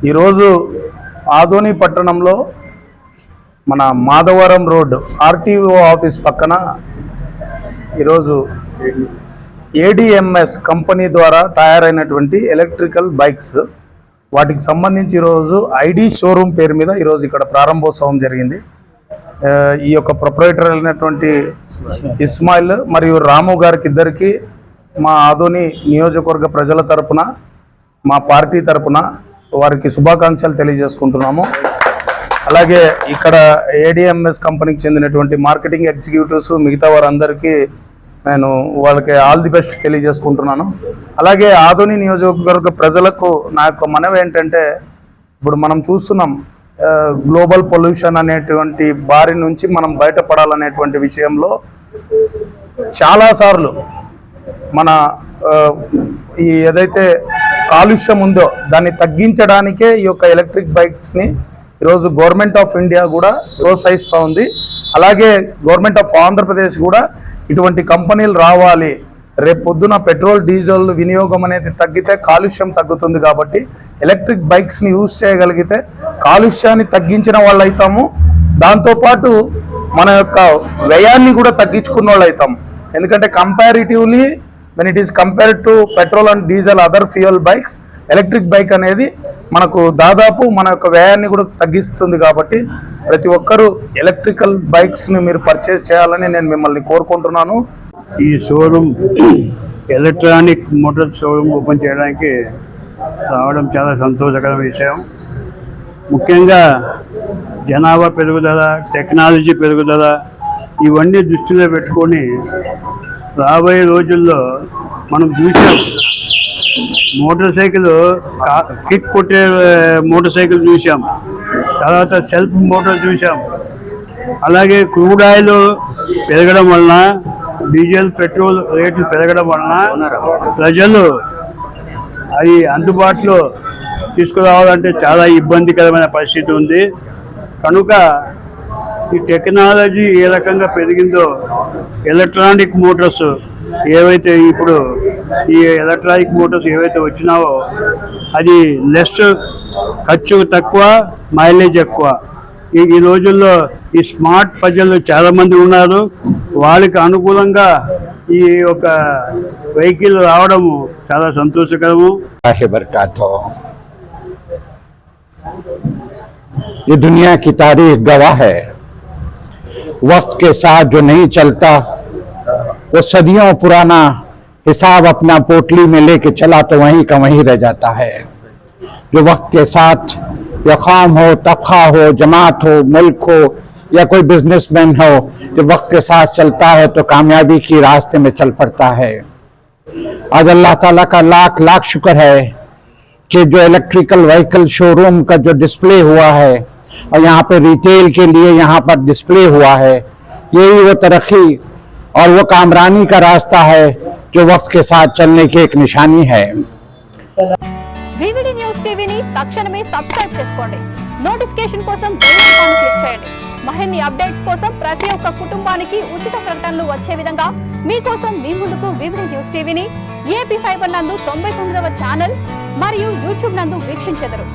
ఈరోజు ఆదోని పట్టణంలో మన మాధవరం రోడ్ ఆర్టీఓ ఆఫీస్ పక్కన ఈరోజు ఏడిఎంఎస్ కంపెనీ ద్వారా తయారైనటువంటి ఎలక్ట్రికల్ బైక్స్ వాటికి సంబంధించి ఈరోజు ఐడి షోరూమ్ పేరు మీద ఈరోజు ఇక్కడ ప్రారంభోత్సవం జరిగింది. ఈ యొక్క ప్రొప్రైటర్ అయినటువంటి ఇస్మాయిల్ మరియు రాము గారికి ఇద్దరికి మా ఆదోని నియోజకవర్గ ప్రజల తరపున మా పార్టీ తరపున వారికి శుభాకాంక్షలు తెలియజేసుకుంటున్నాము. అలాగే ఇక్కడ ఏడిఎంఎస్ కంపెనీకి చెందినటువంటి మార్కెటింగ్ ఎగ్జిక్యూటివ్స్ మిగతా వారందరికీ నేను వాళ్ళకి ఆల్ ది బెస్ట్ తెలియజేసుకుంటున్నాను. అలాగే ఆదోని నియోజకవర్గ ప్రజలకు నా యొక్క మనవి ఏంటంటే, ఇప్పుడు మనం చూస్తున్నాం గ్లోబల్ పొల్యూషన్ అనేటువంటి బారి నుంచి మనం బయటపడాలనేటువంటి విషయంలో చాలాసార్లు మన ఈ ఏదైతే కాలుష్యం ఉందో దాన్ని తగ్గించడానికే ఈ యొక్క ఎలక్ట్రిక్ బైక్స్ని ఈరోజు గవర్నమెంట్ ఆఫ్ ఇండియా కూడా ప్రోత్సహిస్తూ ఉంది. అలాగే గవర్నమెంట్ ఆఫ్ ఆంధ్రప్రదేశ్ కూడా ఇటువంటి కంపెనీలు రావాలి, రేపు పొద్దున పెట్రోల్ డీజిల్ వినియోగం అనేది తగ్గితే కాలుష్యం తగ్గుతుంది. కాబట్టి ఎలక్ట్రిక్ బైక్స్ని యూజ్ చేయగలిగితే కాలుష్యాన్ని తగ్గించిన వాళ్ళు అవుతాము, దాంతోపాటు మన యొక్క వ్యయాన్ని కూడా తగ్గించుకున్న వాళ్ళు అవుతాము. ఎందుకంటే comparatively when it is compared to petrol and diesel other fuel bikes, electric bike అనేది మనకు దాదాపు మన యొక్క వ్యయాన్ని కూడా తగ్గిస్తుంది. కాబట్టి ప్రతి ఒక్కరూ ఎలక్ట్రికల్ బైక్స్ని మీరు పర్చేస్ చేయాలని నేను మిమ్మల్ని కోరుకుంటున్నాను. ఈ showroom electronic motor showroom open చేయడానికి రావడం చాలా సంతోషకరమైన విషయం. ముఖ్యంగా జనాభా పెరుగుదల, టెక్నాలజీ పెరుగుదల ఇవన్నీ దృష్టిలో పెట్టుకొని రాబోయే రోజుల్లో మనం చూసాం, మోటార్ సైకిల్ కిక్ కొట్టే మోటార్ సైకిల్ చూసాం, తర్వాత సెల్ఫ్ మోటార్ చూసాం. అలాగే క్రూడ్ ఆయిల్ పెరగడం వలన, డీజిల్ పెట్రోల్ రేట్లు పెరగడం వలన ప్రజలు అవి అందుబాటులో తీసుకురావాలంటే చాలా ఇబ్బందికరమైన పరిస్థితి ఉంది. కనుక ఈ టెక్నాలజీ ఏ రకంగా పెరిగిందో ఎలక్ట్రానిక్ మోటార్స్ ఏవైతే ఇప్పుడు ఈ ఎలక్ట్రానిక్ మోటార్స్ ఏవైతే వచ్చినావో అది లెస్, ఖర్చు తక్కువ, మైలేజ్ ఎక్కువ. ఈ రోజుల్లో ఈ స్మార్ట్ ప్రజలు చాలామంది ఉన్నారు, వాళ్ళకి అనుకూలంగా ఈ యొక్క వెహికల్ రావడము చాలా సంతోషకరము. ये दुनिया की तारीख गवाह है, वक्त के साथ जो नहीं चलता वो सदियों पुराना हिसाब अपना पोटली में लेके चला तो वहीं का वहीं रह जाता है। जो वक्त के साथ या कौम हो, तबका हो, जमात हो, मुल्क हो या कोई बिजनेसमैन हो, जो वक्त के साथ चलता है तो कामयाबी की रास्ते में चल पड़ता है। आज अल्लाह ताला का लाख लाख शुक्र है कि जो इलेक्ट्रिकल व्हीकल शोरूम का जो डिस्प्ले हुआ है और यहाँ पे रिटेल के लिए यहाँ पर डिस्प्ले हुआ है, यही वो तरक्की और वो कामरानी का रास्ता है जो वक्त के साथ चलने की एक निशानी है। VVD న్యూస్ టీవీని తక్షణమే సబ్స్క్రైబ్ చేసుకోండి. నోటిఫికేషన్ కోసం బెల్ ఐకాన్ క్లిక్ చేయండి. మరిన్ని అప్డేట్స్ కోసం ప్రతి ఒక్క కుటుంబానికి ఉచిత ప్రకటనలు వచ్చే విధంగా మీకోసం మీ ముందుకు VVD న్యూస్ టీవీని AP5 నందు 99వ ఛానల్ మరియు యూట్యూబ్ నందు వీక్షించెదరు.